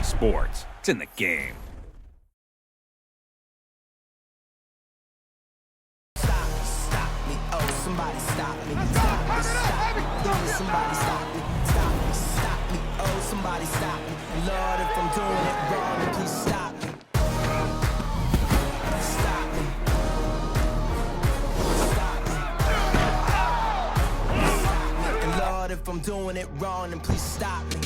sports. It's in the game. Stop me, oh, somebody stop me. Stop me, stop me, please, somebody stop me. Stop me, oh, somebody stop me. Lord, if I'm doing it wrong, then please stop me. Stop me. Stop me. And Lord, if I'm doing it wrong, then please stop me.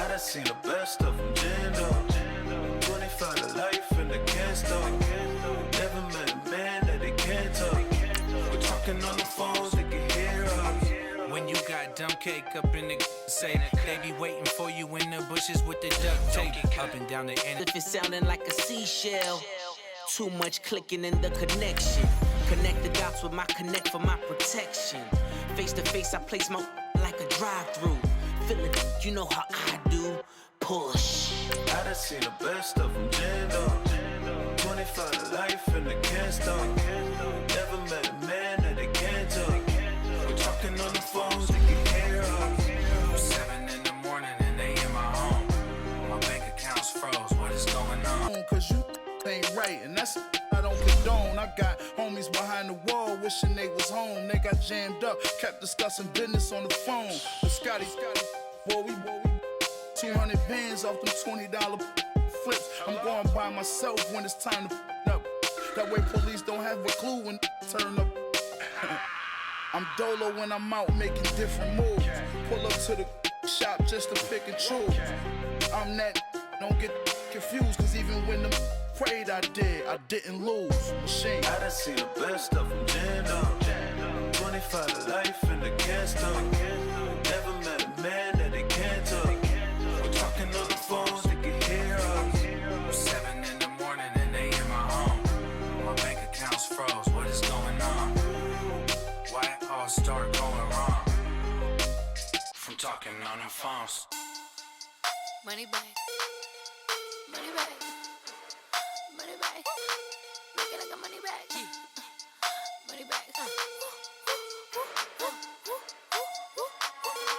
I seen the best of them jammed up. 25 to life in the can't stop. Never met a man that they can't talk. We're talking on the phones, they can hear us. When you got dumb cake up in the say they be waiting for you in the bushes with the duct tape up and down the end. If it's sounding like a seashell, too much clicking in the connection. Connect the dots with my connect for my protection. Face to face, I place my like a drive-through. Feeling, you know how I do. Push. I done seen the best of them jammed up. 25 to life and they can't stop. Never met a man that they can't talk. We're talking on the phones, they can hear us. 7 in the morning and they in my home. My bank account's froze. What is going on? Cause you ain't right, and that's I don't condone. I got homies behind the wall wishing they was home. They got jammed up, kept discussing business on the phone. But Scotty, boy, we 200 bands off them $20 flips. I'm going by myself when it's time to up. That way police don't have a clue when turn up. I'm dolo when I'm out making different moves. Pull up to the shop just to pick and choose. I'm that, don't get confused, cause even when the prayed I didn't lose. Machine. I done seen the best of them jammed up. 25 to life and they can't stop. Never met a man that they can't talk. We're talking on the phones, they can hear us. 7 in the morning and they in my home. My bank account's froze. What is going on? Why it all start going wrong? From talking on the phones. Money back. Money back. Money back. Make it like a money back. Money back.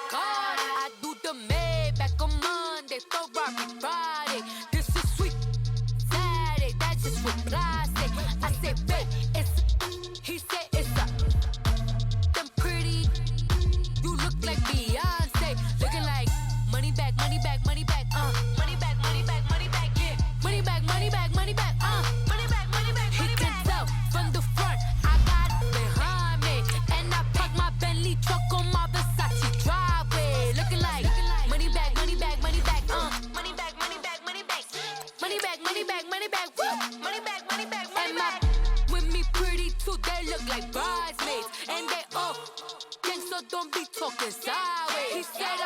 God, I do the Maybach on Monday, Ferrari Friday. This is sweet Saturday, that's just what I say. I say, babe, it's he said it's a them pretty. You look like Beyonce, looking like money back, money back, money back, money back, money back, money back, yeah. Money back, money back, money back, money back, money back, money back. He can tell from the front, I got it behind me, and I park my Bentley truck on my Versace driveway, looking like money back, money back, money back, money back, money back, money back, money back, money back, money back, money back, money back, money back. With me pretty too, they look like bridesmaids, and they all gang, so don't be talking sideways. He said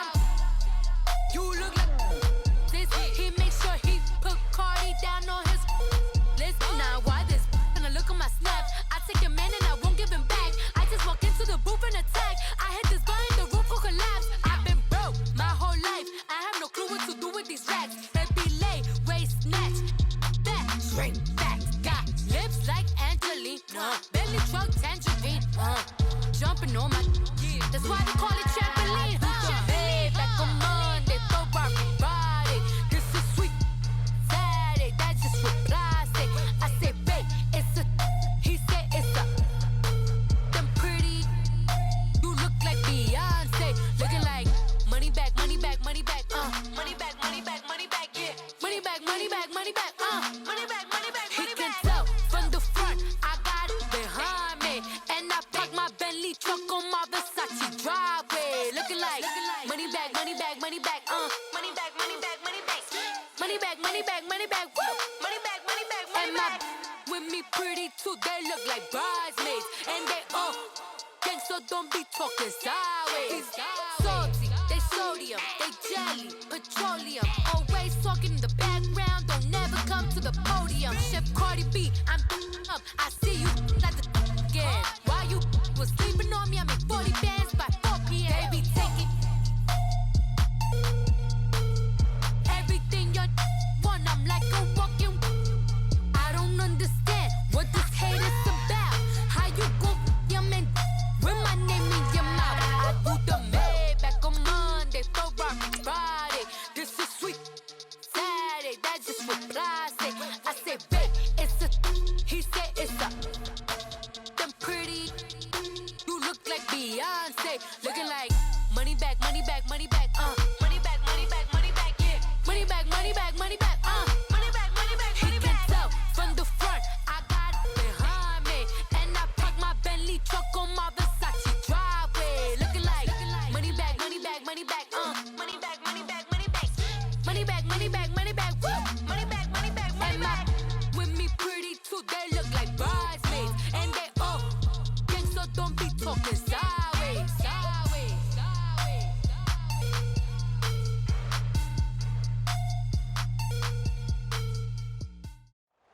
you look like this. He makes sure he put Cardi down on his list. Now why this? Gonna look at my snap. I take a man and I won't give him back. I just walk into the booth and attack. I hit this guy in the roof will collapse. I've been broke my whole life. I have no clue what to do with these racks. Baby lay, waist snatch, back, straight back. Got lips like Angelina, belly truck tangerine. Jumping on my, that's why they call it trampoline. Babe, like a Monday, Ferrari Friday. This is sweet Saturday, that's just what I say. I say, babe, it's a, he said it's a, them pretty, you look like Beyonce, looking like money back, money back, money back, money back, money back, money back, yeah. Money back, money back, money back, money back, money back, money back. He can tell from the front, I got it behind me, and I park my Bentley truck on my Versace driveway, looking like money back, money back, money back, money back, money back, money back, money back, money back, money back, money back, money back, money back. With me pretty too, they look like bridesmaids, and they all gang, so don't be talking sideways. Salty, they sodium, they jelly, petroleum, always talking in the background, don't never come to to the podium. Chef Cardi B, I'm up. I see you at the again. While you was sleeping on me, I make 40 bands by 4 p.m. Baby, take it. Everything you want, I'm like a walking. I don't understand what this hate is about. How you go your man with my name in your mouth? I do the Maybach on Monday, throw rock Friday. This is sweet Saturday, that's just what I say. I say, babe, it's a. He said it's a. Them pretty. You look like Beyonce, looking like money back, money back, money back, money back, money back, money back, yeah. Money back, money back, money back, money back, money back, money back. He can tell from the front, I got it behind me, and I park my Bentley truck on my Versace driveway, looking like money back, money back, money back, money back, money back, money back, money back, money back, money back, woo, money back, money back, money back. With me pretty too, they look like bridesmaids, and they all gang, so don't be talking sideways, sideways, sideways.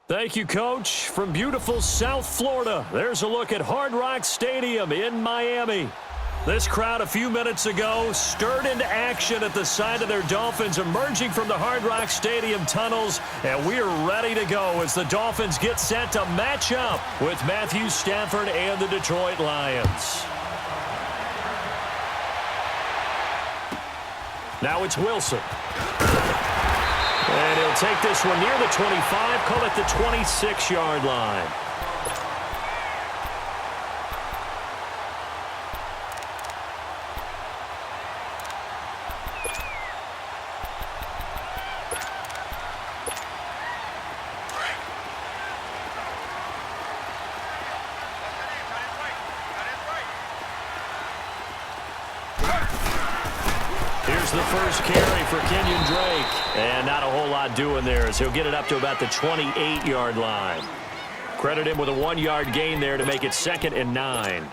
Thank you, Coach. From beautiful South Florida, there's a look at Hard Rock Stadium in Miami. This crowd a few minutes ago stirred into action at the side of their Dolphins emerging from the Hard Rock Stadium tunnels, and we are ready to go as the Dolphins get set to match up with Matthew Stafford and the Detroit Lions. Now it's Wilson. And he'll take this one near the 25, call it the 26-yard line. The first carry for Kenyon Drake, and not a whole lot doing there as he'll get it up to about the 28-yard line. Credit him with a 1-yard gain there to make it 2nd and 9.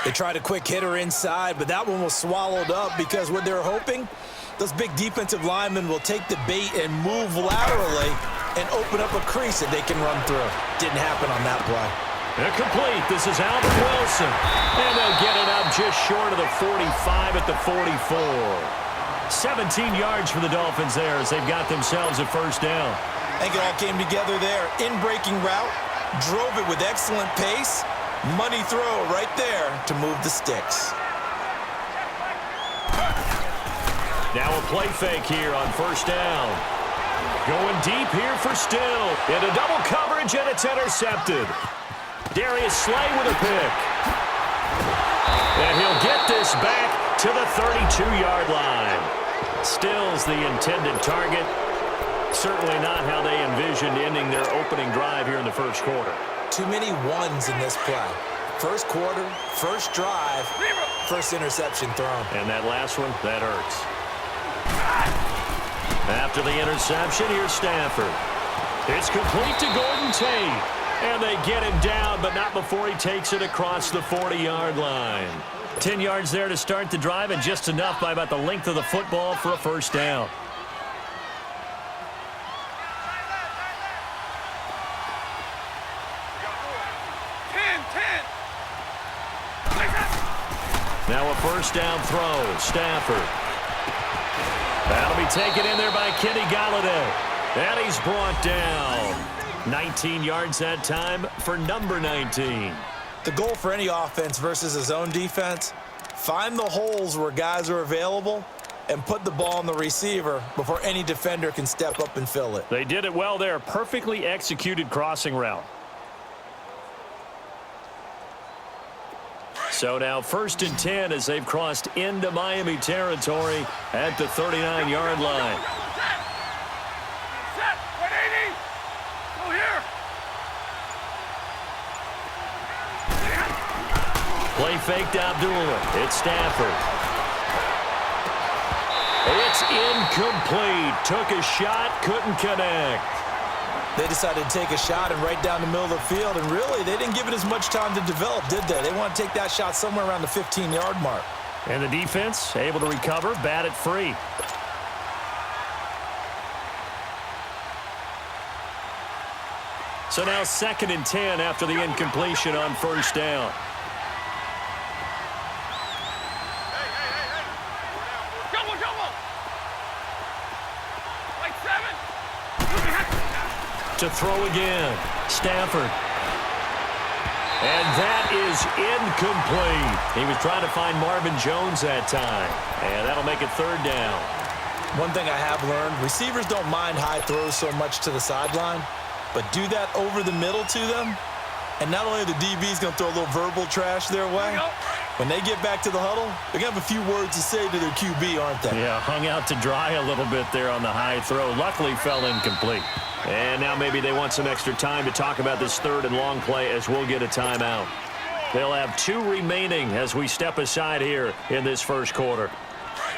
They tried a quick hitter inside, but that one was swallowed up because what they're hoping, those big defensive linemen will take the bait and move laterally and open up a crease that they can run through. Didn't happen on that play. Incomplete. This is Albert Wilson. And they'll get it up just short of the 45 at the 44. 17 yards for the Dolphins there as they've got themselves a first down. I think it all came together there. In-breaking route, drove it with excellent pace. Money throw right there to move the sticks. Now a play fake here on first down. Going deep here for Still. Into double coverage, and it's intercepted. Darius Slay with a pick. And he'll get this back to the 32-yard line. Still's the intended target. Certainly not how they envisioned ending their opening drive here in the first quarter. Too many ones in this play. First quarter, first drive, first interception thrown. And that last one, that hurts. After the interception, here's Stafford. It's complete to Golden Tate. And they get him down, but not before he takes it across the 40-yard line. 10 yards there to start the drive, and just enough by about the length of the football for a first down. Now a first down throw. Stafford. That'll be taken in there by Kenny Galladay. And he's brought down. 19 yards that time for number 19. The goal for any offense versus a zone defense, find the holes where guys are available and put the ball on the receiver before any defender can step up and fill it. They did it well there. Perfectly executed crossing route. So now 1st and 10 as they've crossed into Miami territory at the 39-yard line. Play fake to Abdullah. It's Stafford. It's incomplete. Took a shot, couldn't connect. They decided to take a shot and right down the middle of the field, and really, they didn't give it as much time to develop, did they? They want to take that shot somewhere around the 15-yard mark. And the defense able to recover, bat it free. So now 2nd and 10 after the incompletion on first down. To throw again, Stafford. And that is incomplete. He was trying to find Marvin Jones that time. And that'll make it 3rd down. One thing I have learned, receivers don't mind high throws so much to the sideline, but do that over the middle to them, and not only are the DBs going to throw a little verbal trash their way, when they get back to the huddle, they're going to have a few words to say to their QB, aren't they? Yeah, hung out to dry a little bit there on the high throw. Luckily fell incomplete. And now maybe they want some extra time to talk about this 3rd and long play as we'll get a timeout. They'll have 2 remaining as we step aside here in this first quarter.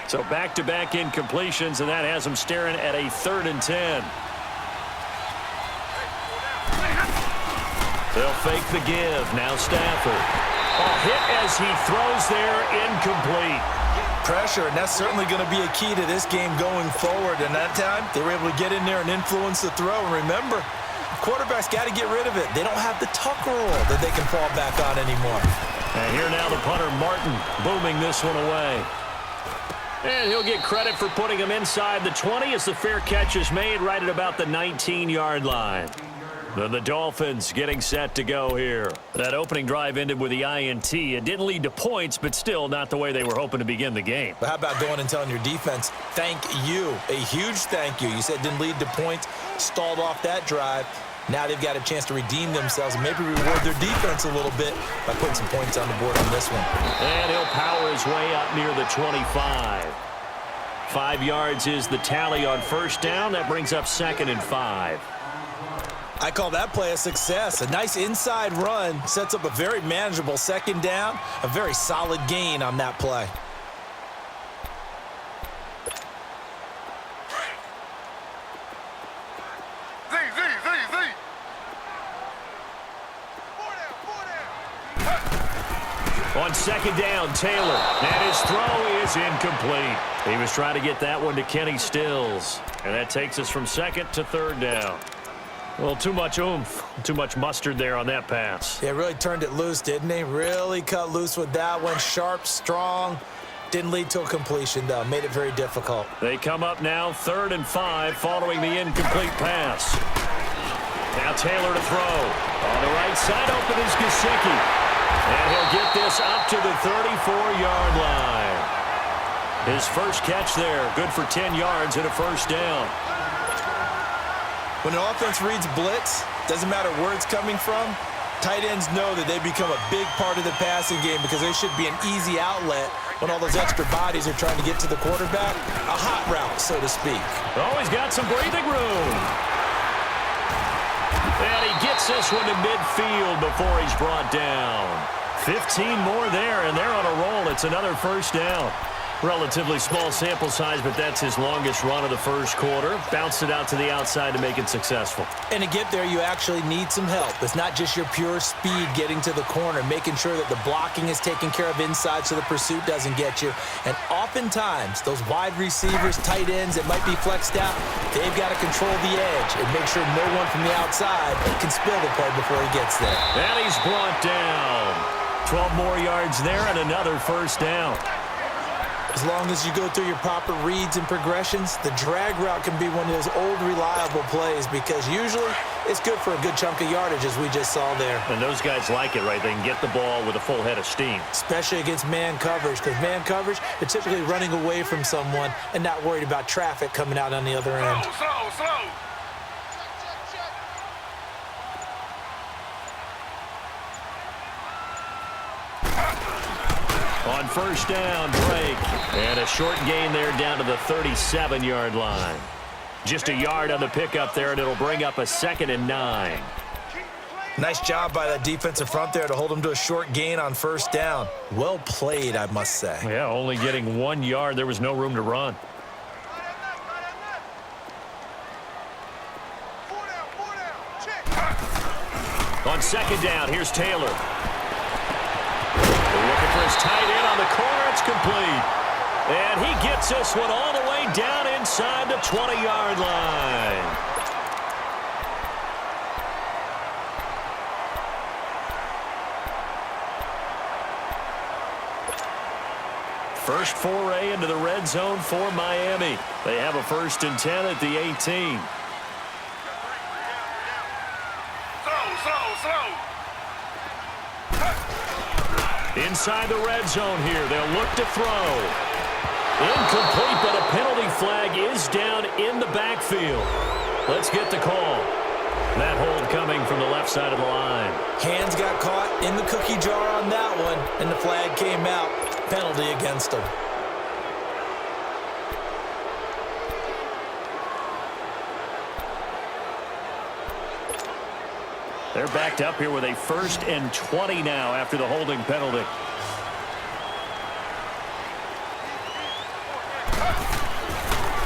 So back-to-back incompletions, and that has them staring at a 3rd and 10. They'll fake the give. Now Stafford. Hit as he throws there, incomplete. Pressure, and that's certainly going to be a key to this game going forward. And that time, they were able to get in there and influence the throw. And remember, quarterbacks got to get rid of it. They don't have the tuck rule that they can fall back on anymore. And here now the punter, Martin, booming this one away. And he'll get credit for putting him inside the 20 as the fair catch is made right at about the 19-yard line. Then the Dolphins getting set to go here. That opening drive ended with the INT. It didn't lead to points, but still not the way they were hoping to begin the game. But how about going and telling your defense, thank you, a huge thank you. You said it didn't lead to points, stalled off that drive. Now they've got a chance to redeem themselves and maybe reward their defense a little bit by putting some points on the board on this one. And he'll power his way up near the 25. 5 yards is the tally on first down. That brings up 2nd and 5. I call that play a success. A nice inside run sets up a very manageable 2nd down, a very solid gain on that play. On 2nd down, Taylor, and his throw is incomplete. He was trying to get that one to Kenny Stills, and that takes us from 2nd to 3rd down. Well, too much oomph, too much mustard there on that pass. Yeah, really turned it loose, didn't he? Really cut loose with that one. Sharp, strong. Didn't lead to a completion, though. Made it very difficult. They come up now 3rd and 5 following the incomplete pass. Now Taylor to throw. On the right side, open is Gesicki. And he'll get this up to the 34-yard line. His first catch there, good for 10 yards and a first down. When an offense reads blitz, doesn't matter where it's coming from, tight ends know that they become a big part of the passing game because they should be an easy outlet when all those extra bodies are trying to get to the quarterback. A hot route, so to speak. Oh, he's got some breathing room. And he gets this one to midfield before he's brought down. 15 more there, and they're on a roll. It's another first down. Relatively small sample size, but that's his longest run of the first quarter. Bounced it out to the outside to make it successful. And to get there, you actually need some help. It's not just your pure speed getting to the corner, making sure that the blocking is taken care of inside so the pursuit doesn't get you. And oftentimes, those wide receivers, tight ends that might be flexed out, they've got to control the edge and make sure no one from the outside can spill the play before he gets there. And he's brought down. 12 more yards there and another first down. As long as you go through your proper reads and progressions, the drag route can be one of those old reliable plays because usually it's good for a good chunk of yardage as we just saw there. And those guys like it, right? They can get the ball with a full head of steam. Especially against man coverage because man coverage, they're typically running away from someone and not worried about traffic coming out on the other end. Slow. On first down, Drake. And a short gain there down to the 37-yard line. Just a yard on the pickup there, and it'll bring up a 2nd and 9. Nice job by that defensive front there to hold him to a short gain on first down. Well played, I must say. Yeah, only getting 1 yard. There was no room to run. On second down, here's Taylor. They're looking for his tight end on the corner. It's complete. And he gets this one all the way down inside the 20-yard line. first foray into the red zone for Miami. They have a 1st and 10 at the 18. Inside the red zone here, they'll look to throw. Incomplete, but a penalty flag is down in the backfield. Let's get the call. That hold coming from the left side of the line. Hands got caught in the cookie jar on that one, and the flag came out. Penalty against him. They're backed up here with a 1st and 20 now after the holding penalty.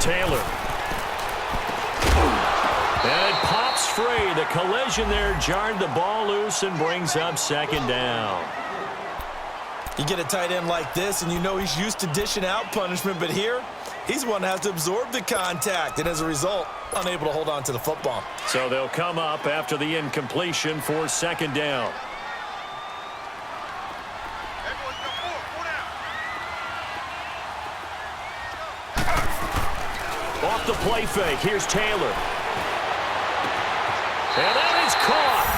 Taylor. And it pops free. The collision there jarred the ball loose and brings up 2nd down. You get a tight end like this, and you know he's used to dishing out punishment, but here, he's one that has to absorb the contact, and as a result, unable to hold on to the football. So they'll come up after the incompletion for 2nd down. Off the play fake, here's Taylor. And that is caught.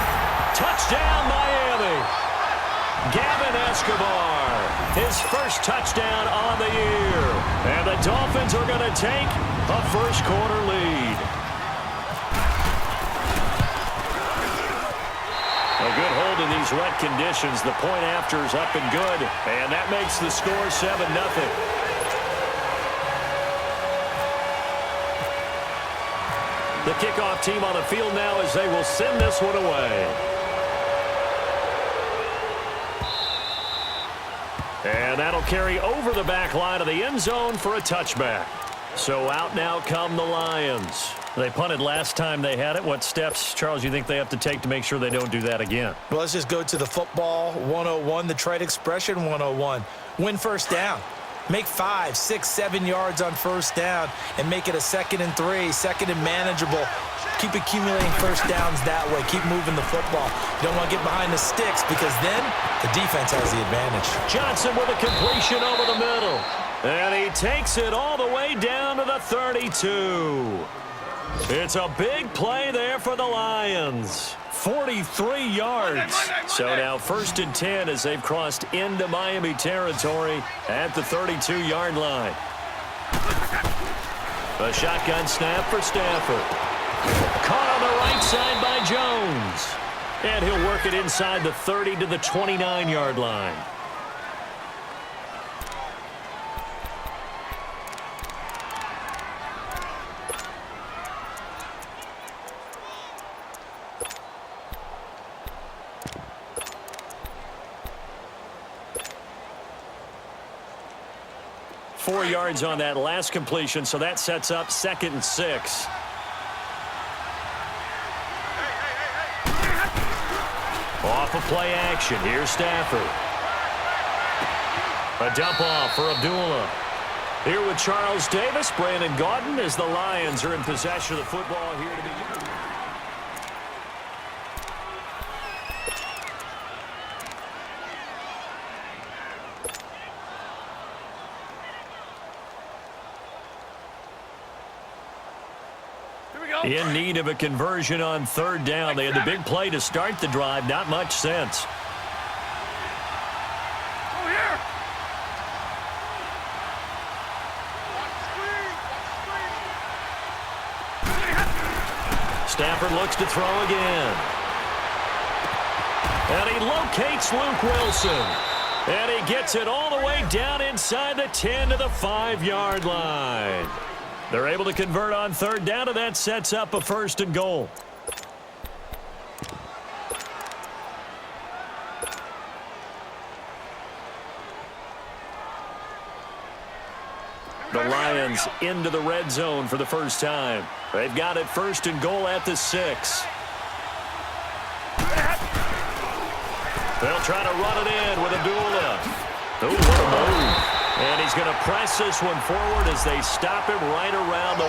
Touchdown, Miami. Gavin Escobar, his first touchdown on the year. And the Dolphins are going to take a first-quarter lead. A good hold in these wet conditions. The point after is up and good. And that makes the score 7-0. The kickoff team on the field now as they will send this one away. And that'll carry over the back line of the end zone for a touchback. So out now come the Lions. They punted last time they had it. What steps, Charles, you think they have to take to make sure they don't do that again? Well, let's just go to the football 101, the trite expression 101. Win first down. Make 5, 6, 7 yards on first down and make it a 2nd and 3, 2nd and manageable. Keep accumulating first downs that way. Keep moving the football. You don't want to get behind the sticks because then the defense has the advantage. Johnson with a completion over the middle. And he takes it all the way down to the 32. It's a big play there for the Lions. 43 yards. So now 1st and 10 as they've crossed into Miami territory at the 32-yard line. A shotgun snap for Stafford. Caught on the right side by Jones. And he'll work it inside the 30 to the 29-yard line. Four yards on that last completion, so that sets up 2nd and 6. Off of play action, here's Stafford. A dump off for Abdullah. Here with Charles Davis, Brandon Gaudin, as the Lions are in possession of the football here to begin. In need of a conversion on 3rd down. They had the big play to start the drive. Not much sense. Stafford looks to throw again. And he locates Luke Wilson. And he gets it all the way down inside the 10 to the 5-yard line. They're able to convert on 3rd down, and that sets up a 1st and goal. The Lions into the red zone for the first time. They've got it 1st and goal at the 6. They'll try to run it in with Abdullah. Ooh, what a move. And he's going to press this one forward as they stop him right around the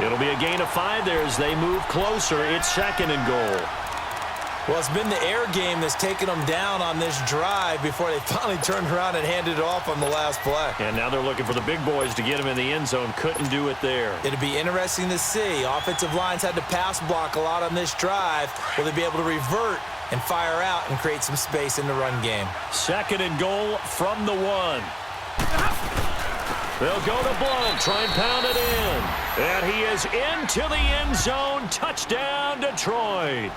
1. It'll be a gain of 5 there as they move closer. It's 2nd and goal. Well, it's been the air game that's taken them down on this drive before they finally turned around and handed it off on the last play. And now they're looking for the big boys to get him in the end zone. Couldn't do it there. It'll be interesting to see. Offensive lines had to pass block a lot on this drive. Will they be able to revert and fire out and create some space in the run game? 2nd and goal from the 1. They'll go to Blount, try and pound it in. And he is into the end zone. Touchdown, Detroit.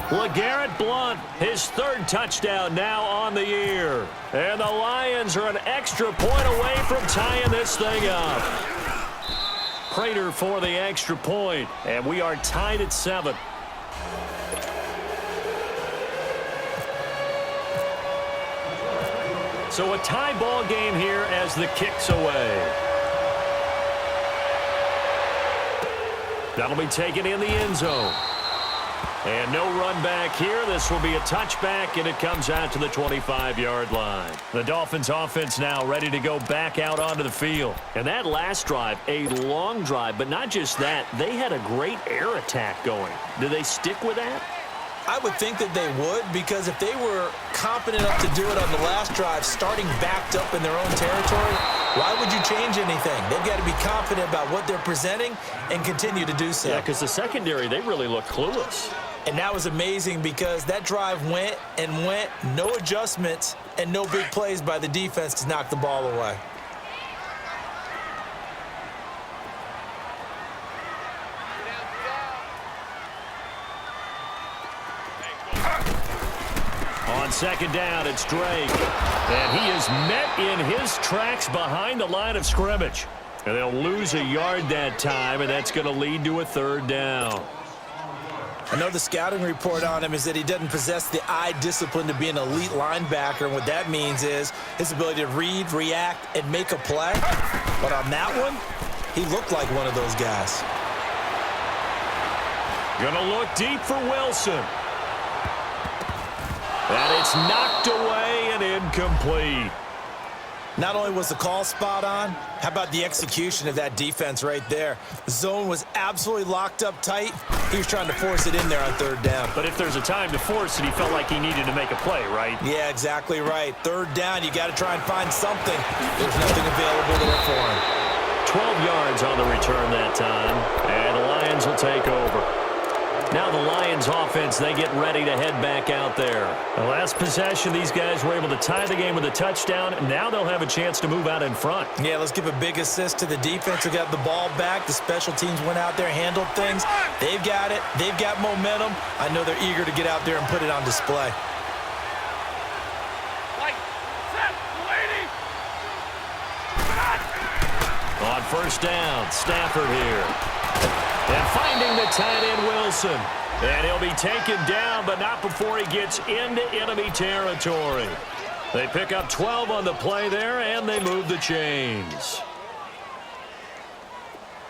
LeGarrette Blount, his 3rd touchdown now on the year. And the Lions are an extra point away from tying this thing up. Prater for the extra point, and we are tied at 7. So a tie ball game here as the kick's away. That'll be taken in the end zone. And no run back here. This will be a touchback, and it comes out to the 25-yard line. The Dolphins offense now ready to go back out onto the field. And that last drive, a long drive, but not just that. They had a great air attack going. Do they stick with that? I would think that they would, because if they were competent enough to do it on the last drive, starting backed up in their own territory, why would you change anything? They've got to be confident about what they're presenting and continue to do so. Yeah, because the secondary, they really look clueless. And that was amazing because that drive went and went, no adjustments, and no big plays by the defense to knock the ball away. On 2nd down, it's Drake. And he is met in his tracks behind the line of scrimmage. And they'll lose a yard that time, and that's going to lead to a 3rd down. I know the scouting report on him is that he doesn't possess the eye discipline to be an elite linebacker. And what that means is his ability to read, react, and make a play. But on that one, he looked like one of those guys. Gonna look deep for Wilson. And it's knocked away and incomplete. Not only was the call spot on, how about the execution of that defense right there? The zone was absolutely locked up tight. He was trying to force it in there on 3rd down. But if there's a time to force it, he felt like he needed to make a play, right? Yeah, exactly right. 3rd down, you got to try and find something. There's nothing available there for him. 12 yards on the return that time, and the Lions will take over. Now the Lions offense, they get ready to head back out there. The last possession, these guys were able to tie the game with a touchdown. Now they'll have a chance to move out in front. Yeah, let's give a big assist to the defense who got the ball back. The special teams went out there, handled things. They've got it. They've got momentum. I know they're eager to get out there and put it on display. On 1st down, Stafford here. And finding the tight end, Wilson. And he'll be taken down, but not before he gets into enemy territory. They pick up 12 on the play there, and they move the chains.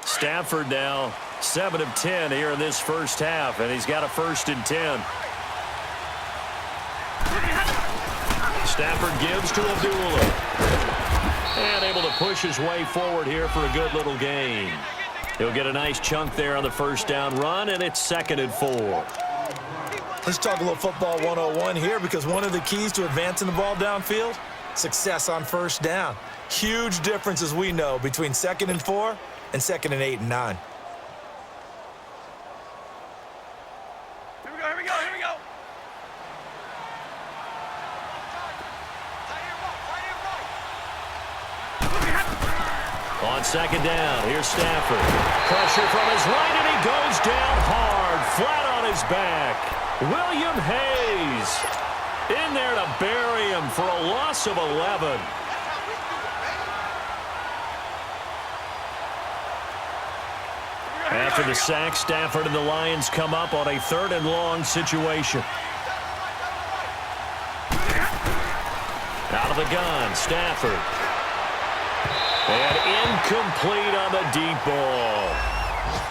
Stafford now 7 of 10 here in this first half, and he's got a 1st and 10. Stafford gives to Abdullah. And able to push his way forward here for a good little gain. He'll get a nice chunk there on the 1st down run, and it's 2nd and 4. Let's talk a little football 101 here, because one of the keys to advancing the ball downfield, success on 1st down. Huge difference, as we know, between 2nd and 4 and 2nd and 8 and 9. On 2nd down, here's Stafford. Pressure from his right, and he goes down hard, flat on his back. William Hayes in there to bury him for a loss of 11. After the sack, Stafford and the Lions come up on a 3rd and long situation. Out of the gun, Stafford. And incomplete on the deep ball.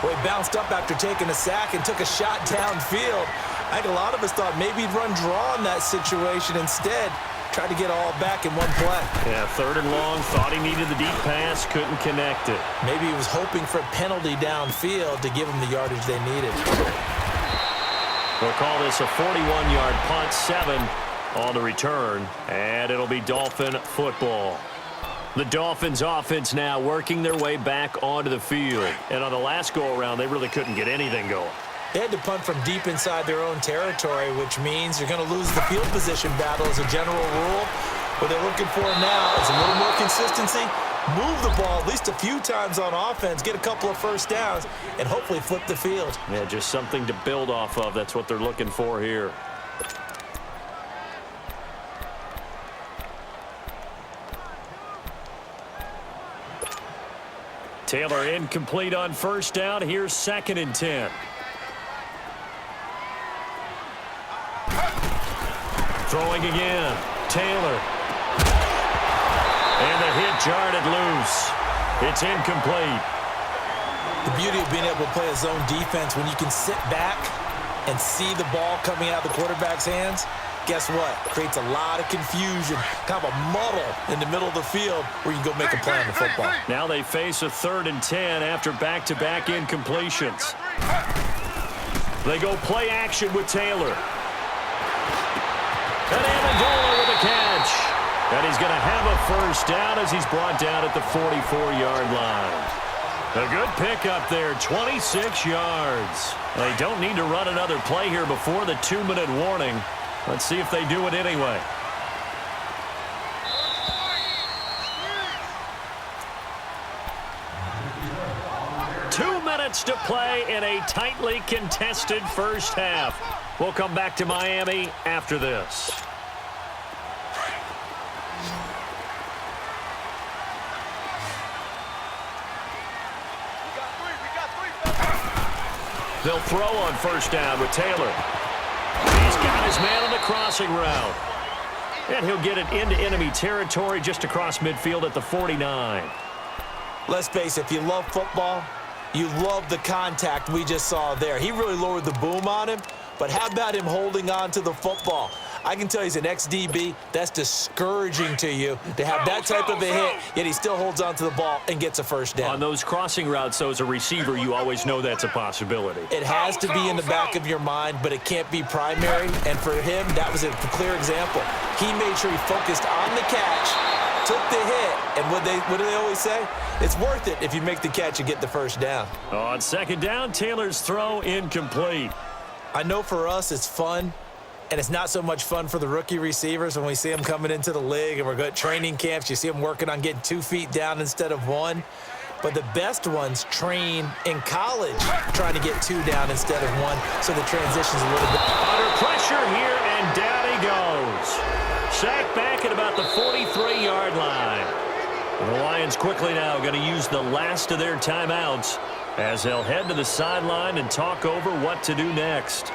Well, he bounced up after taking a sack and took a shot downfield. I think a lot of us thought maybe he'd run draw in that situation. Instead, tried to get all back in one play. Yeah, 3rd and long, thought he needed the deep pass, couldn't connect it. Maybe he was hoping for a penalty downfield to give him the yardage they needed. We'll call this a 41-yard punt, 7 on the return, and it'll be Dolphin football. The Dolphins offense now working their way back onto the field. And on the last go-around, they really couldn't get anything going. They had to punt from deep inside their own territory, which means you're going to lose the field position battle as a general rule. What they're looking for now is a little more consistency, move the ball at least a few times on offense, get a couple of first downs, and hopefully flip the field. Yeah, just something to build off of. That's what they're looking for here. Taylor incomplete on first down. Here's 2nd and 10. Throwing again. Taylor. And the hit jarred it loose. It's incomplete. The beauty of being able to play a zone defense when you can sit back and see the ball coming out of the quarterback's hands, guess what? Creates a lot of confusion, kind of a muddle in the middle of the field where you can go make a play on the football. Now they face a 3rd and 10 after back-to-back incompletions. They go play action with Taylor. And Amendola with a catch. And he's going to have a first down as he's brought down at the 44-yard line. A good pickup there, 26 yards. They don't need to run another play here before the 2-minute warning. Let's see if they do it anyway. Two minutes to play in a tightly contested first half. We'll come back to Miami after this. They'll throw on first down with Taylor. He's got his man on the crossing route. And he'll get it into enemy territory just across midfield at the 49. Let's face it, if you love football, you love the contact we just saw there. He really lowered the boom on him, but how about him holding on to the football? I can tell you, he's an ex-DB. That's discouraging to you to have that type of a hit, yet he still holds on to the ball and gets a first down. On those crossing routes, though, as a receiver, you always know that's a possibility. It has to be in the back of your mind, but it can't be primary. And for him, that was a clear example. He made sure he focused on the catch, took the hit, and what do they always say? It's worth it if you make the catch and get the first down. On 2nd down, Taylor's throw incomplete. I know for us it's fun, and it's not so much fun for the rookie receivers when we see them coming into the league and we're going to training camps. You see them working on getting 2 feet down instead of 1. But the best ones train in college trying to get 2 down instead of 1, so the transition's a little bit. Under pressure here, and down he goes. Sacked back at about the 43-yard line. And the Lions quickly now going to use the last of their timeouts as they'll head to the sideline and talk over what to do next.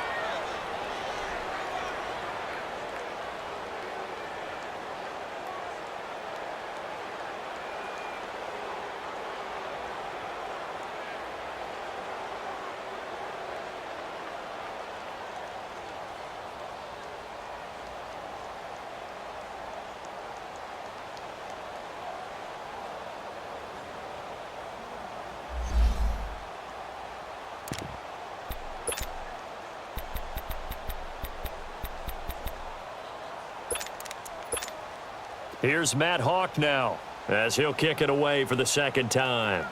Here's Matt Hawk now as he'll kick it away for the 2nd time.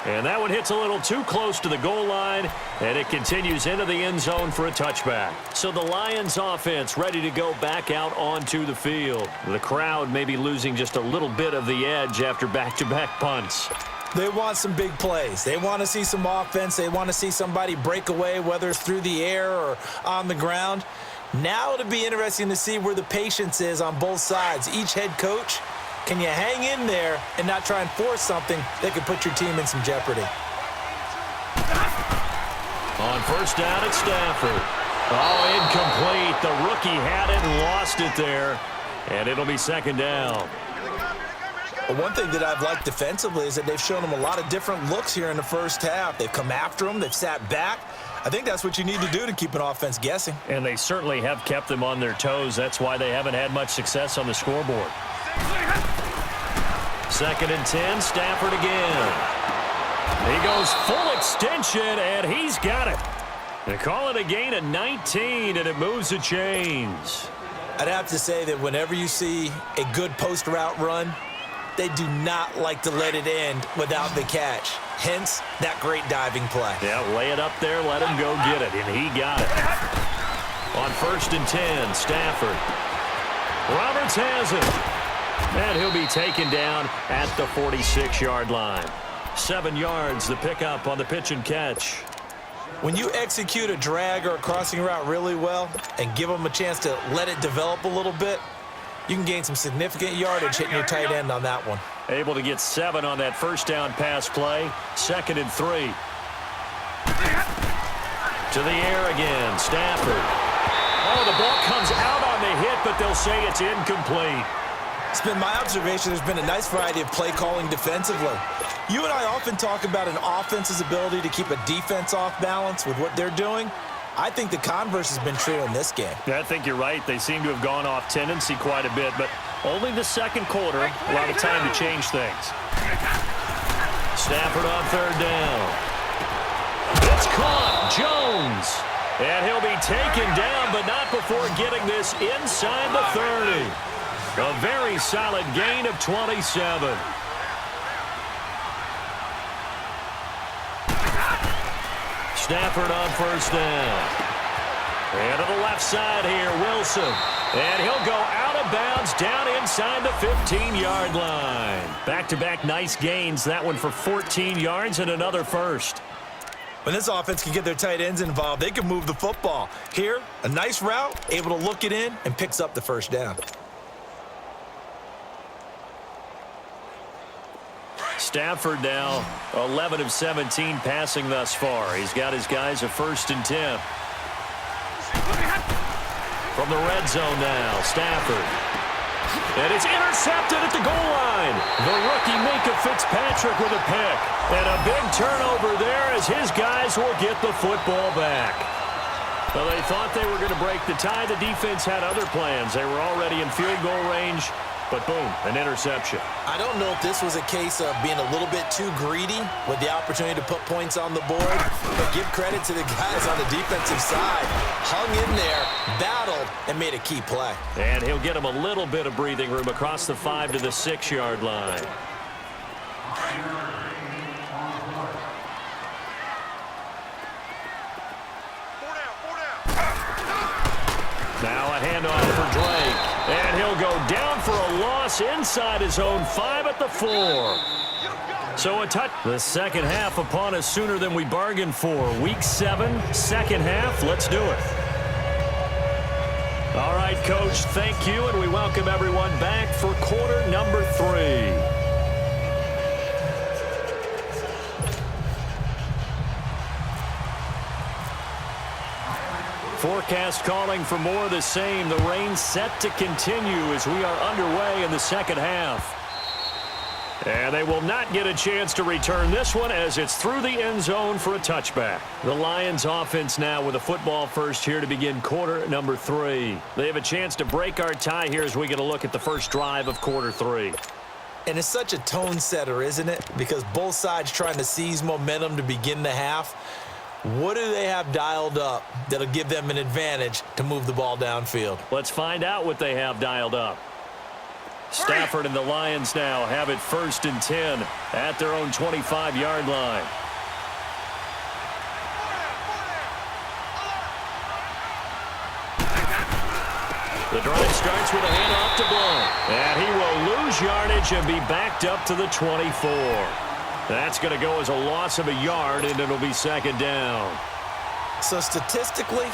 And that one hits a little too close to the goal line, and it continues into the end zone for a touchback. So the Lions offense ready to go back out onto the field. The crowd may be losing just a little bit of the edge after back-to-back punts. They want some big plays. They want to see some offense. They want to see somebody break away, whether it's through the air or on the ground. Now it'll be interesting to see where the patience is on both sides. Each head coach, can you hang in there and not try and force something that could put your team in some jeopardy? On first down, it's Stafford. Oh, incomplete. The rookie had it and lost it there. And it'll be 2nd down. Well, one thing that I've liked defensively is that they've shown them a lot of different looks here in the first half. They've come after them. They've sat back. I think that's what you need to do to keep an offense guessing. And they certainly have kept them on their toes. That's why they haven't had much success on the scoreboard. 2nd and 10, Stafford again. He goes full extension, and he's got it. They call it a gain of 19, and it moves the chains. I'd have to say that whenever you see a good post route run, they do not like to let it end without the catch. Hence, that great diving play. Yeah, lay it up there, let him go get it, and he got it. On 1st and 10, Stafford. Roberts has it. And he'll be taken down at the 46-yard line. 7 yards, the pickup on the pitch and catch. When you execute a drag or a crossing route really well and give them a chance to let it develop a little bit, you can gain some significant yardage hitting your tight end on that one. Able to get 7 on that first down pass play. 2nd and 3. To the air again, Stafford. Oh, the ball comes out on the hit, but they'll say it's incomplete. It's been my observation there's been a nice variety of play calling defensively. You and I often talk about an offense's ability to keep a defense off balance with what they're doing. I think the converse has been true in this game. Yeah, I think you're right. They seem to have gone off tendency quite a bit, but only the second quarter, a lot of time to change things. Stafford on 3rd down. It's caught. Jones. And he'll be taken down, but not before getting this inside the 30. A very solid gain of 27. Stafford on 1st down. And to the left side here, Wilson. And he'll go out of bounds down inside the 15-yard line. Back-to-back nice gains. That one for 14 yards and another first. When this offense can get their tight ends involved, they can move the football. Here, a nice route, able to look it in, and picks up the 1st down. Stafford now 11 of 17 passing thus far. He's got his guys a 1st and 10. From the red zone now, Stafford. And it's intercepted at the goal line. The rookie Minka Fitzpatrick with a pick. And a big turnover there as his guys will get the football back. Well, they thought they were going to break the tie. The defense had other plans. They were already in field goal range. But boom, an interception. I don't know if this was a case of being a little bit too greedy with the opportunity to put points on the board, but give credit to the guys on the defensive side. Hung in there, battled, and made a key play. And he'll get him a little bit of breathing room across the 5 to the 6-yard line. Now a handoff for Drake. And he'll go down for a loss inside his own 5 at the 4. So a touch. The second half upon us sooner than we bargained for. Week 7, second half. Let's do it. All right, Coach, thank you, and we welcome everyone back for quarter number 3. Forecast calling for more of the same. The rain set to continue as we are underway in the second half. And they will not get a chance to return this one as it's through the end zone for a touchback. The Lions offense now with a football first here to begin quarter number 3. They have a chance to break our tie here as we get a look at the first drive of quarter 3. And it's such a tone setter, isn't it? Because both sides trying to seize momentum to begin the half. What do they have dialed up that'll give them an advantage to move the ball downfield? Let's find out what they have dialed up. Stafford and the Lions now have it 1st and 10 at their own 25-yard line. The drive starts with a handoff to Blount. And he will lose yardage and be backed up to the 24. That's going to go as a loss of a yard, and it'll be 2nd down. So statistically,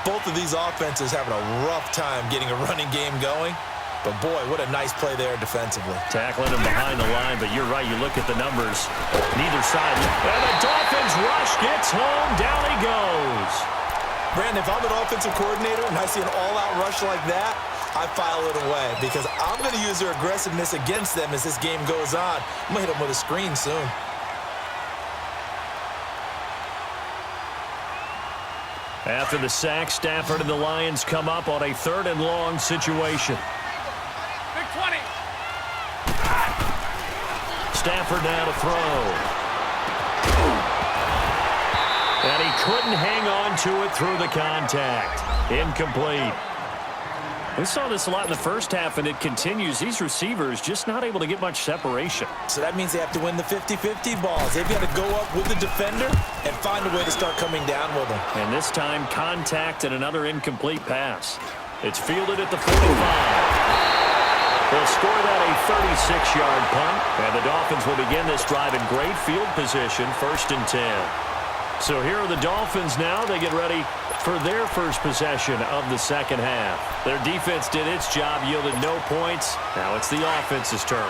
both of these offenses having a rough time getting a running game going. But, boy, what a nice play there defensively. Tackling him behind the line, but you're right. You look at the numbers. Neither side. And the Dolphins rush gets home. Down he goes. Brandon, if I'm an offensive coordinator and I see an all-out rush like that, I file it away because I'm going to use their aggressiveness against them as this game goes on. I'm going to hit them with a screen soon. After the sack, Stafford and the Lions come up on a 3rd and long situation. Big 20. Stafford now to throw. And he couldn't hang on to it through the contact. Incomplete. We saw this a lot in the first half, and it continues. These receivers just not able to get much separation. So that means they have to win the 50-50 balls. They've got to go up with the defender and find a way to start coming down with them. And this time, contact and another incomplete pass. It's fielded at the 45. They'll score that a 36-yard punt, and the Dolphins will begin this drive in great field position, 1st and 10. So here are the Dolphins now. They get ready for their first possession of the second half. Their defense did its job, yielded no points. Now it's the offense's turn.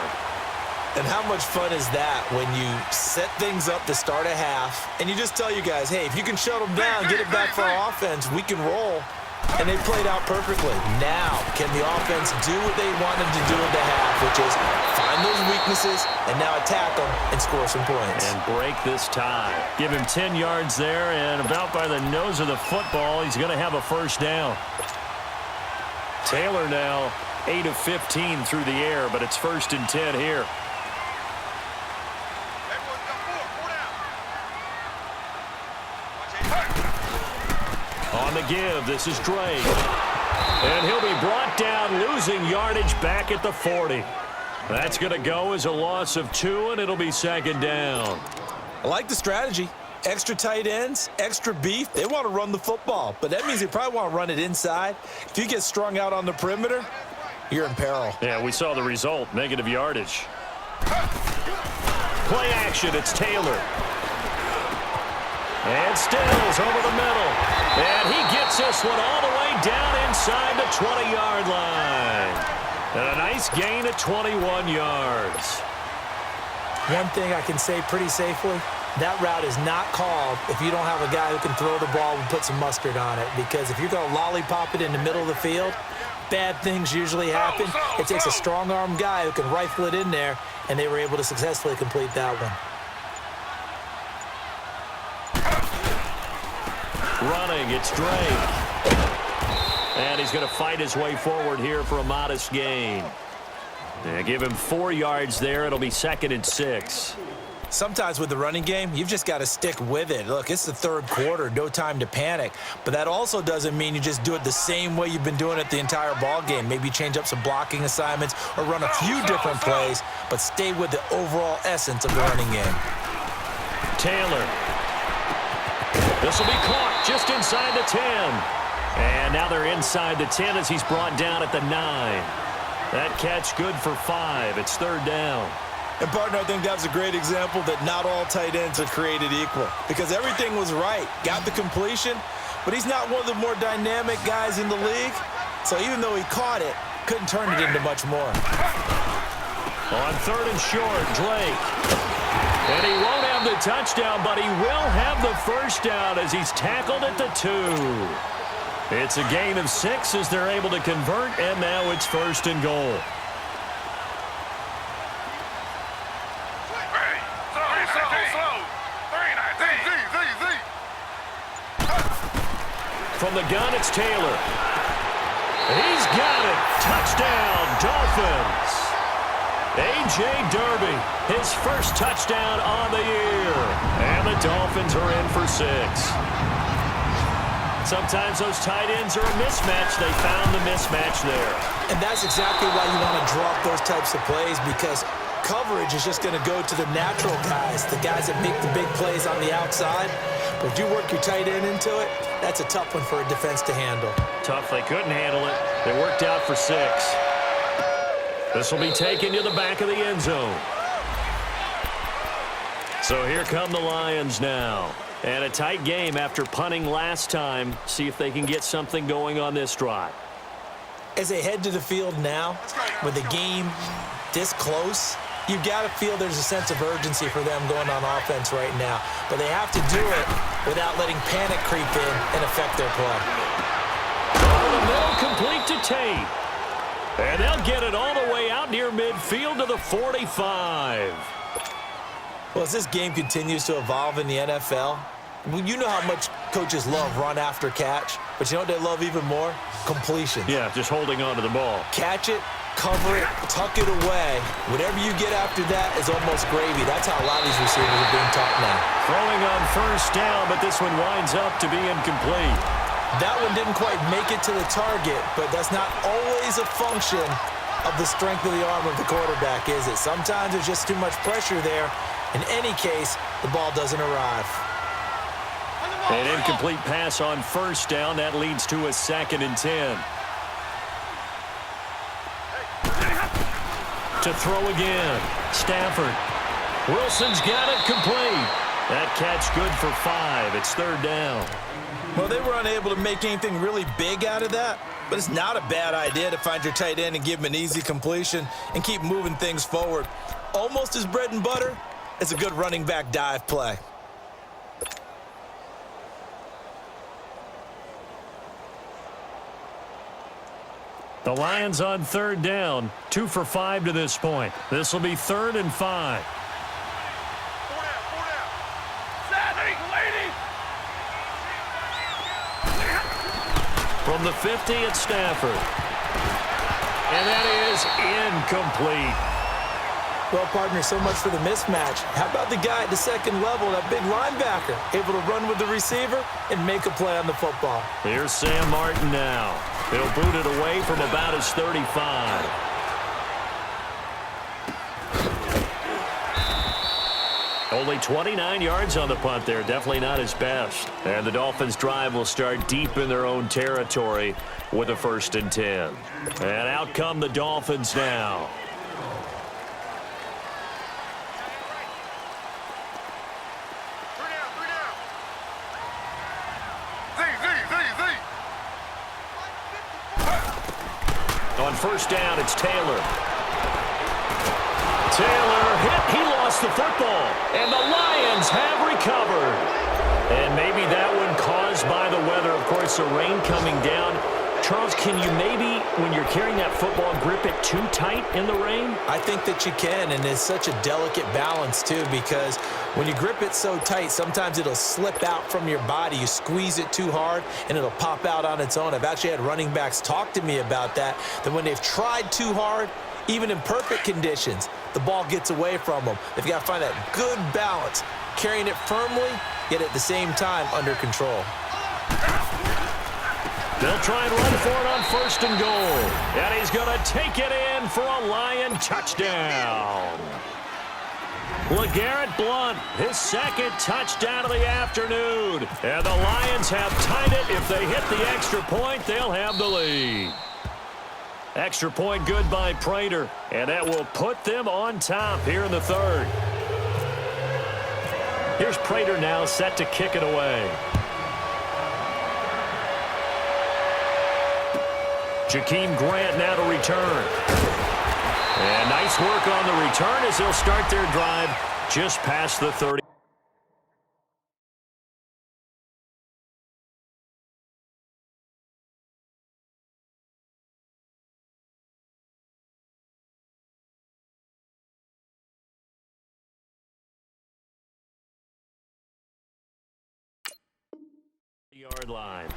And how much fun is that when you set things up to start a half, and you just tell you guys, hey, if you can shut them down, get it back for our offense, we can roll. And they played out perfectly. Now, can the offense do what they wanted to do at the half, which is find those weaknesses and now attack them and score some points. And break this tie. Give him 10 yards there, and about by the nose of the football, he's going to have a first down. Taylor now 8 of 15 through the air, but it's 1st and 10 here. On the give, this is Drake. And he'll be brought down, losing yardage back at the 40. That's going to go as a loss of 2, and it'll be 2nd down. I like the strategy. Extra tight ends, extra beef. They want to run the football, but that means they probably want to run it inside. If you get strung out on the perimeter, you're in peril. Yeah, we saw the result, negative yardage. Play action, it's Taylor. And Stills over the middle. And he gets this one all the way down inside the 20-yard line. And a nice gain at 21 yards. One thing I can say pretty safely, that route is not called if you don't have a guy who can throw the ball and put some mustard on it. Because if you're going to lollipop it in the middle of the field, bad things usually happen. It takes a strong-arm guy who can rifle it in there, and they were able to successfully complete that one. Running, it's Drake. And he's going to fight his way forward here for a modest gain. Yeah, give him 4 yards there. It'll be 2nd and 6. Sometimes with the running game, you've just got to stick with it. Look, it's the 3rd quarter, no time to panic. But that also doesn't mean you just do it the same way you've been doing it the entire ball game. Maybe change up some blocking assignments or run a few different plays, but stay with the overall essence of the running game. Taylor. This will be caught just inside the 10. And now they're inside the 10 as he's brought down at the 9. That catch good for 5. It's 3rd down. And, partner, I think that was a great example that not all tight ends are created equal because everything was right. Got the completion, but he's not one of the more dynamic guys in the league. So even though he caught it, couldn't turn it into much more. On 3rd and short, Drake. And he won't have the touchdown, but he will have the first down as he's tackled at the 2. It's a gain of 6 as they're able to convert, and now it's 1st and goal. From the gun, it's Taylor. He's got it. Touchdown, Dolphins. A.J. Derby, his first touchdown on the year. And the Dolphins are in for 6. Sometimes those tight ends are a mismatch. They found the mismatch there. And that's exactly why you want to draw up those types of plays because coverage is just going to go to the natural guys, the guys that make the big plays on the outside. But if you work your tight end into it, that's a tough one for a defense to handle. Tough. They couldn't handle it. They worked out for 6. This will be taken to the back of the end zone. So here come the Lions now. And a tight game after punting last time. See if they can get something going on this drive. As they head to the field now, with the game this close, you've got to feel there's a sense of urgency for them going on offense right now. But they have to do it without letting panic creep in and affect their play. Over the middle, complete to Tate. And they'll get it all the way out near midfield to the 45. Well, as this game continues to evolve in the NFL, Well, you know how much coaches love run after catch, but you know what they love even more? Completion. Yeah, just holding on to the ball. Catch it, cover it, tuck it away. Whatever you get after that is almost gravy. That's how a lot of these receivers are being taught now. Throwing on first down, but this one winds up to be incomplete. That one didn't quite make it to the target, but that's not always a function of the strength of the arm of the quarterback, is it? Sometimes there's just too much pressure there. In any case, the ball doesn't arrive. An incomplete pass on first down. That leads to a 2nd and 10. To throw again. Stafford. Wilson's got it complete. That catch good for 5. It's 3rd down. Well, they were unable to make anything really big out of that, but it's not a bad idea to find your tight end and give him an easy completion and keep moving things forward. Almost his bread and butter. It's a good running back dive play. The Lions on 3rd down. 2 for 5 to this point. This will be 3rd and 5. From the 50, it's Stafford. And that is incomplete. Well, partner, so much for the mismatch. How about the guy at the second level, that big linebacker, able to run with the receiver and make a play on the football? Here's Sam Martin now. He'll boot it away from about his 35. Only 29 yards on the punt there. Definitely not his best. And the Dolphins' drive will start deep in their own territory with a 1st and 10. And out come the Dolphins now. On first down, it's Taylor. Taylor hit. He lost the football. And the Lions have recovered. And maybe that one caused by the weather. Of course, the rain coming down. Charles, can you maybe, when you're carrying that football, grip it too tight in the rain? I think that you can, and it's such a delicate balance, too, because when you grip it so tight, sometimes it'll slip out from your body. You squeeze it too hard, and it'll pop out on its own. I've actually had running backs talk to me about that when they've tried too hard, even in perfect conditions, the ball gets away from them. They've got to find that good balance, carrying it firmly, yet at the same time under control. They'll try and run for it on 1st and goal. And he's going to take it in for a Lion touchdown. LeGarrette Blount, his 2nd touchdown of the afternoon. And the Lions have tied it. If they hit the extra point, they'll have the lead. Extra point good by Prater. And that will put them on top here in the 3rd. Here's Prater now set to kick it away. Jakeem Grant now to return. And nice work on the return as they'll start their drive just past the 30. Yard line.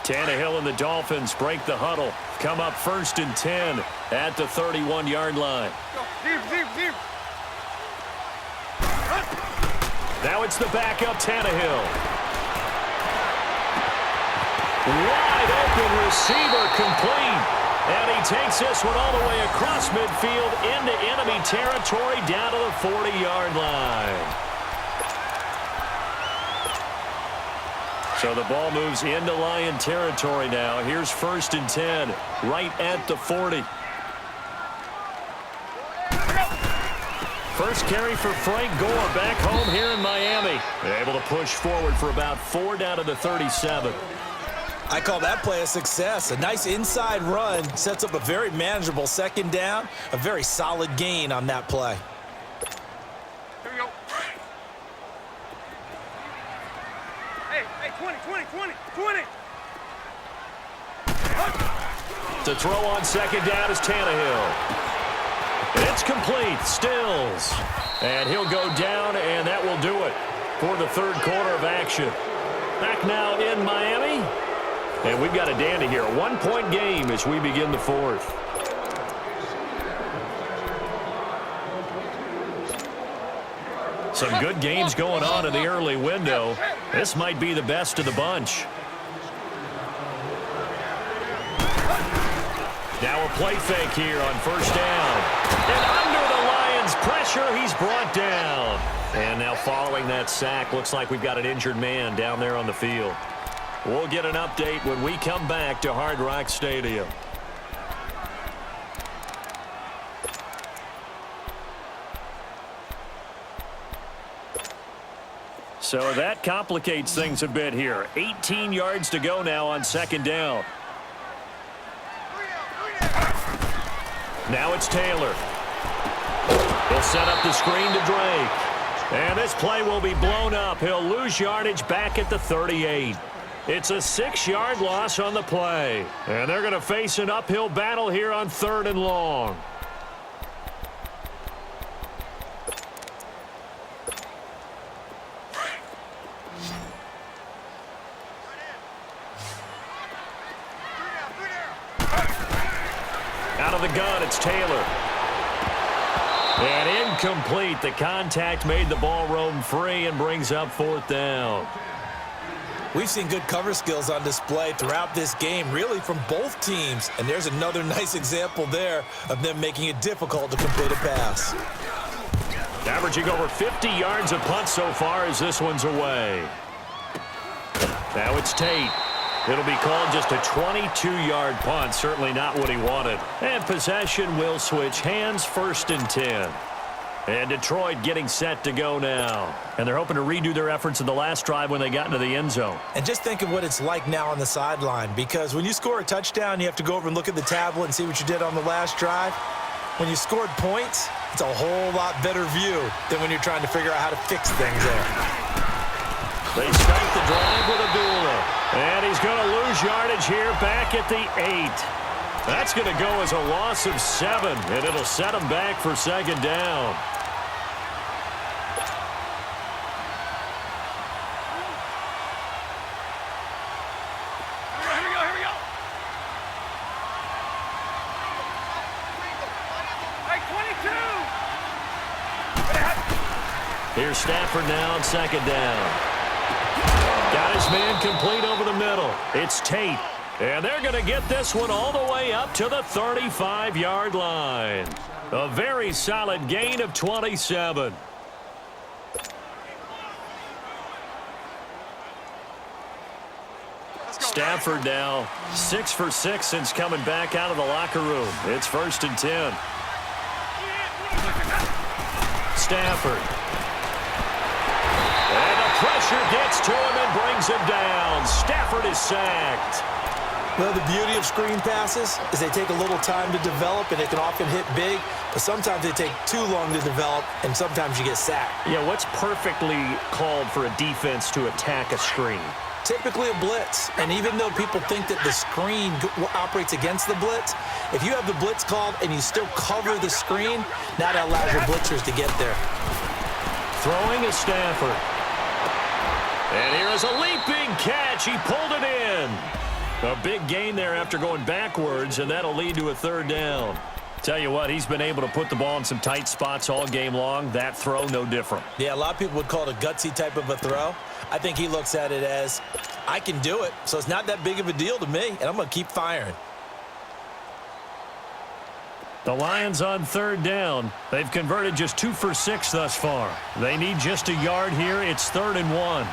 Tannehill and the Dolphins break the huddle. Come up 1st and 10 at the 31-yard line. Now it's the backup Tannehill. Wide open receiver complete. And he takes this one all the way across midfield into enemy territory down to the 40-yard line. So the ball moves into Lion territory now. Here's 1st and 10, right at the 40. First carry for Frank Gore back home here in Miami. Able to push forward for about 4 down to the 37. I call that play a success. A nice inside run sets up a very manageable second down, a very solid gain on that play. Here we go. Hey, 20. To throw on second down is Tannehill. It's complete. Stills. And he'll go down, and that will do it for the third quarter of action. Back now in Miami. And we've got a dandy here. A 1-point game as we begin the fourth. Some good games going on in the early window. This might be the best of the bunch. Now a play fake here on first down. And under the Lions' pressure, he's brought down. And now following that sack, looks like we've got an injured man down there on the field. We'll get an update when we come back to Hard Rock Stadium. So that complicates things a bit here. 18 yards to go now on second down. Now it's Taylor. He'll set up the screen to Drake. And this play will be blown up. He'll lose yardage back at the 38. It's a 6-yard loss on the play. And they're going to face an uphill battle here on 3rd and long. Out of the gun, it's Taylor. And incomplete. The contact made the ball roam free and brings up 4th down. We've seen good cover skills on display throughout this game, really from both teams. And there's another nice example there of them making it difficult to complete a pass. Averaging over 50 yards a punt so far as this one's away. Now it's Tate. It'll be called just a 22-yard punt. Certainly not what he wanted. And possession will switch hands, 1st and 10. And Detroit getting set to go now. And they're hoping to redo their efforts in the last drive when they got into the end zone. And just think of what it's like now on the sideline, because when you score a touchdown, you have to go over and look at the tablet and see what you did on the last drive. When you scored points, it's a whole lot better view than when you're trying to figure out how to fix things there. They start the drive with Abdullah. And he's going to lose yardage here back at the 8. That's going to go as a loss of 7, and it'll set him back for second down. Here we go. Hey, 22. Here's Stafford now on second down. Got his man complete over the middle. It's Tate. And they're going to get this one all the way up to the 35-yard line. A very solid gain of 27. Stafford now 6 for 6 since coming back out of the locker room. It's 1st and 10. Stafford. And the pressure gets to him and brings him down. Stafford is sacked. Well, the beauty of screen passes is they take a little time to develop, and they can often hit big, but sometimes they take too long to develop, and sometimes you get sacked. Yeah, what's perfectly called for a defense to attack a screen? Typically a blitz, and even though people think that the screen operates against the blitz, if you have the blitz called and you still cover the screen, now that allows your blitzers to get there. Throwing is Stafford. And here is a leaping catch. He pulled it in. A big gain there after going backwards, and that'll lead to a 3rd down. Tell you what, he's been able to put the ball in some tight spots all game long. That throw, no different. Yeah, a lot of people would call it a gutsy type of a throw. I think he looks at it as, I can do it, so it's not that big of a deal to me, and I'm going to keep firing. The Lions on 3rd down. They've converted just 2 for 6 thus far. They need just a yard here. It's 3rd and 1.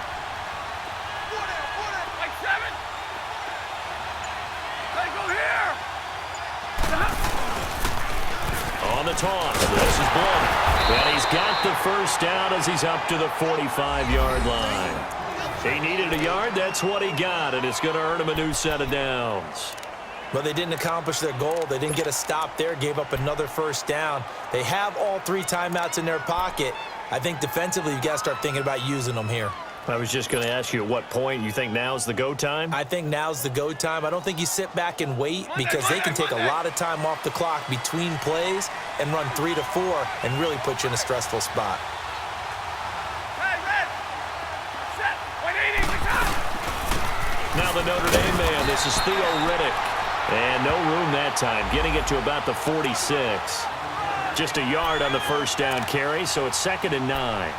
On the toss. This is blown. And he's got the first down as he's up to the 45-yard line. He needed a yard. That's what he got, and it's going to earn him a new set of downs. Well, they didn't accomplish their goal. They didn't get a stop there, gave up another first down. They have all 3 timeouts in their pocket. I think defensively you've got to start thinking about using them here. I was just going to ask you at what point you think now's the go time? I think now's the go time. I don't think you sit back and wait because they can take a lot of time off the clock between plays and run 3 to 4 and really put you in a stressful spot. Now the Notre Dame man, this is Theo Riddick. And no room that time, getting it to about the 46. Just a yard on the first down carry, so it's 2nd and 9.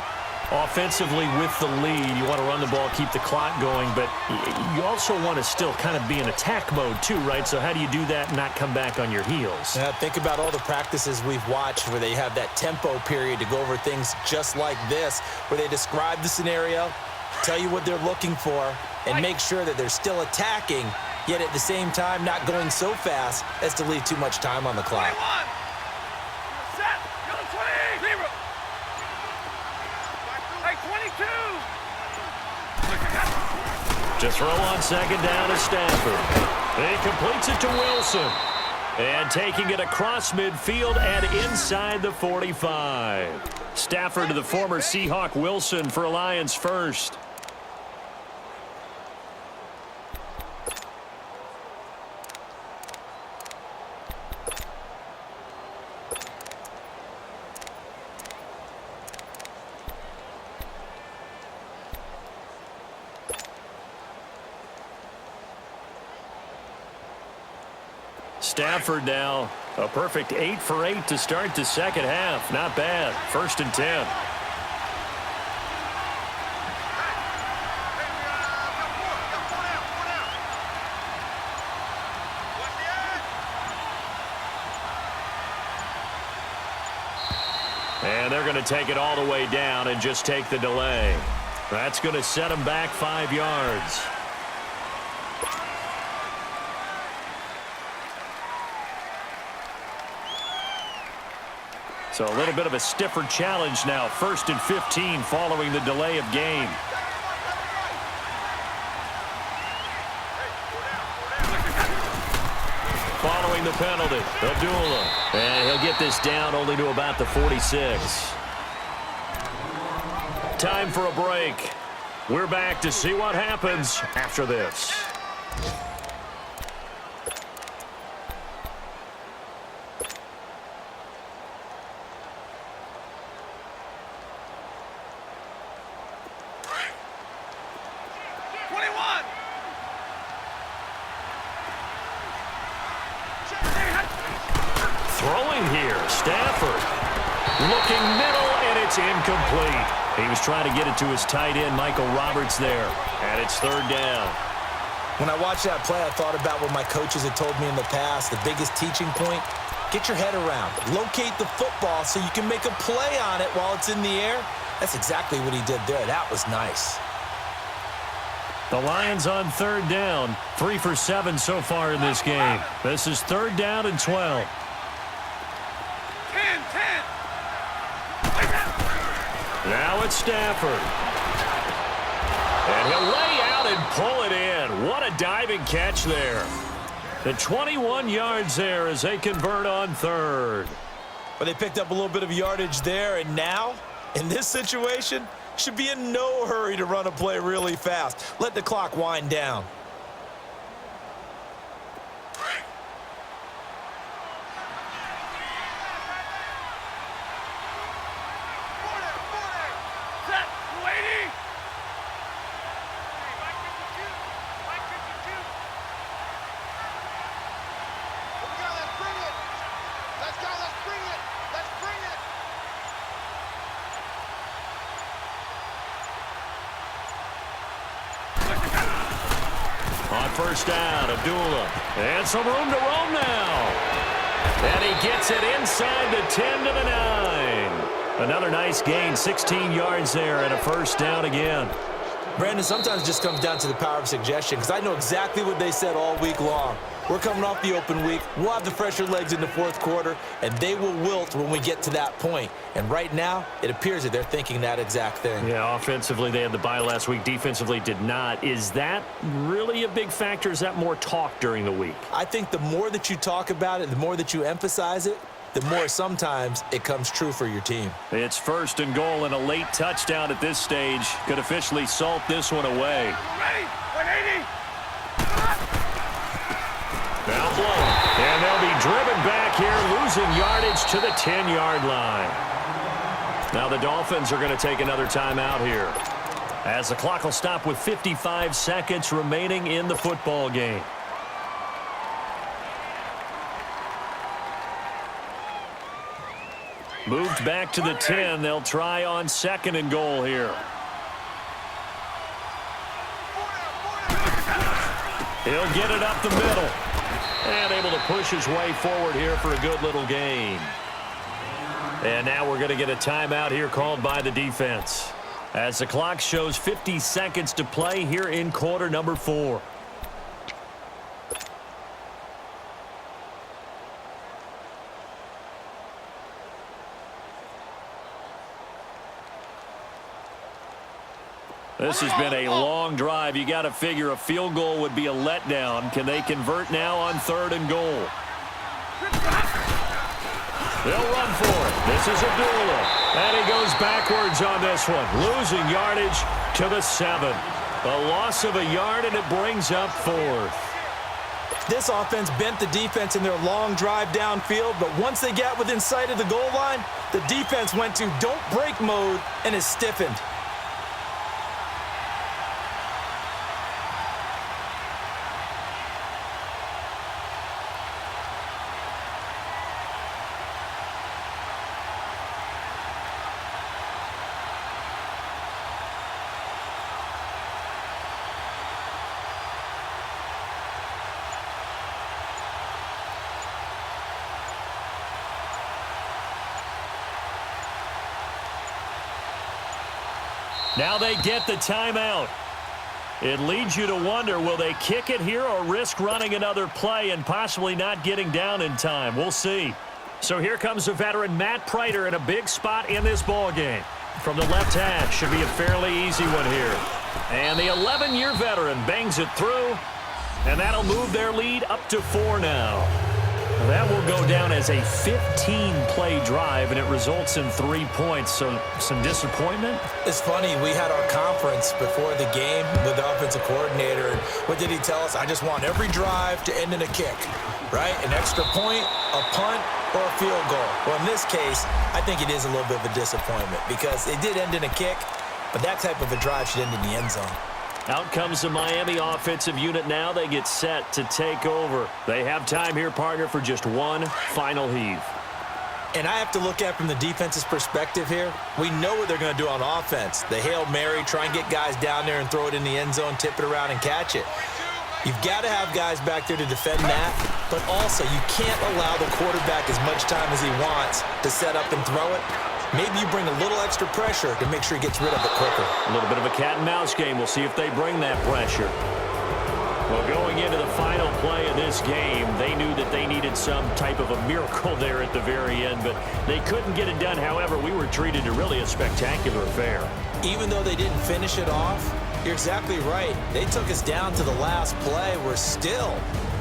Offensively with the lead, you want to run the ball, keep the clock going, but you also want to still kind of be in attack mode too, right? So how do you do that and not come back on your heels? Yeah, think about all the practices we've watched where they have that tempo period to go over things just like this, where they describe the scenario, tell you what they're looking for, and make sure that they're still attacking, yet at the same time not going so fast as to leave too much time on the clock. To throw on 2nd down is Stafford. He completes it to Wilson. And taking it across midfield and inside the 45. Stafford to the former Seahawk Wilson for Lions first. Stafford now, a perfect 8 for 8 to start the second half. Not bad. 1st and 10. And they're going to take it all the way down and just take the delay. That's going to set them back 5 yards. So a little bit of a stiffer challenge now. 1st and 15 following the delay of game. Following the penalty, Abdullah. And he'll get this down only to about the 46. Time for a break. We're back to see what happens after this. Throwing here, Stafford. Looking middle, and it's incomplete. He was trying to get it to his tight end, Michael Roberts there. And it's 3rd down. When I watched that play, I thought about what my coaches had told me in the past. The biggest teaching point, get your head around. Locate the football so you can make a play on it while it's in the air. That's exactly what he did there. That was nice. The Lions on 3rd down. 3 for 7 so far in this game. This is 3rd down and 12. Now it's Stafford. And he'll lay out and pull it in. What a diving catch there. The 21 yards there as they convert on 3rd. But they picked up a little bit of yardage there, and now, in this situation, should be in no hurry to run a play really fast. Let the clock wind down. On 1st down, Abdullah. And some room to roam now. And he gets it inside the 10 to the 9. Another nice gain, 16 yards there, and a 1st down again. Brandon, sometimes it just comes down to the power of suggestion, because I know exactly what they said all week long. We're coming off the open week. We'll have the fresher legs in the fourth quarter, and they will wilt when we get to that point. And right now, it appears that they're thinking that exact thing. Yeah, offensively, they had the bye last week. Defensively, did not. Is that really a big factor? Is that more talk during the week? I think the more that you talk about it, the more that you emphasize it, the more sometimes it comes true for your team. It's 1st and goal, and a late touchdown at this stage could officially salt this one away. Ready? 180. Now blown. And they'll be driven back here, losing yardage to the 10-yard line. Now the Dolphins are going to take another timeout here, as the clock will stop with 55 seconds remaining in the football game. Moved back to the 10. They'll try on 2nd and goal here. He'll get it up the middle. And able to push his way forward here for a good little gain. And now we're going to get a timeout here called by the defense, as the clock shows 50 seconds to play here in quarter number 4. This has been a long drive. You got to figure a field goal would be a letdown. Can they convert now on 3rd and goal? They'll run for it. This is Abdullah. And he goes backwards on this one, losing yardage to the 7. A loss of a yard, and it brings up 4th. This offense bent the defense in their long drive downfield, but once they got within sight of the goal line, the defense went to don't break mode and is stiffened. Now they get the timeout. It leads you to wonder, will they kick it here or risk running another play and possibly not getting down in time? We'll see. So here comes the veteran Matt Prater in a big spot in this ball game. From the left hash, should be a fairly easy one here. And the 11-year veteran bangs it through, and that'll move their lead up to 4 now. That will go down as a 15-play drive, and it results in 3 points. So some disappointment? It's funny. We had our conference before the game with the offensive coordinator. And what did he tell us? I just want every drive to end in a kick, right? An extra point, a punt, or a field goal. Well, in this case, I think it is a little bit of a disappointment because it did end in a kick, but that type of a drive should end in the end zone. Out comes the Miami offensive unit now. They get set to take over. They have time here, partner, for just one final heave. And I have to look at it from the defense's perspective here. We know what they're going to do on offense. The Hail Mary, try and get guys down there and throw it in the end zone, tip it around and catch it. You've got to have guys back there to defend that, but also you can't allow the quarterback as much time as he wants to set up and throw it. Maybe you bring a little extra pressure to make sure he gets rid of it quicker. A little bit of a cat and mouse game. We'll see if they bring that pressure. Well, going into the final play of this game, they knew that they needed some type of a miracle there at the very end, but they couldn't get it done. However, we were treated to really a spectacular affair. Even though they didn't finish it off, you're exactly right. They took us down to the last play. We're still,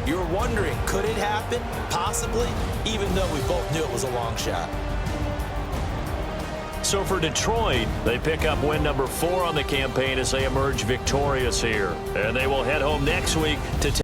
you were wondering, could it happen? Possibly, even though we both knew it was a long shot. So for Detroit, they pick up win number 4 on the campaign as they emerge victorious here. And they will head home next week to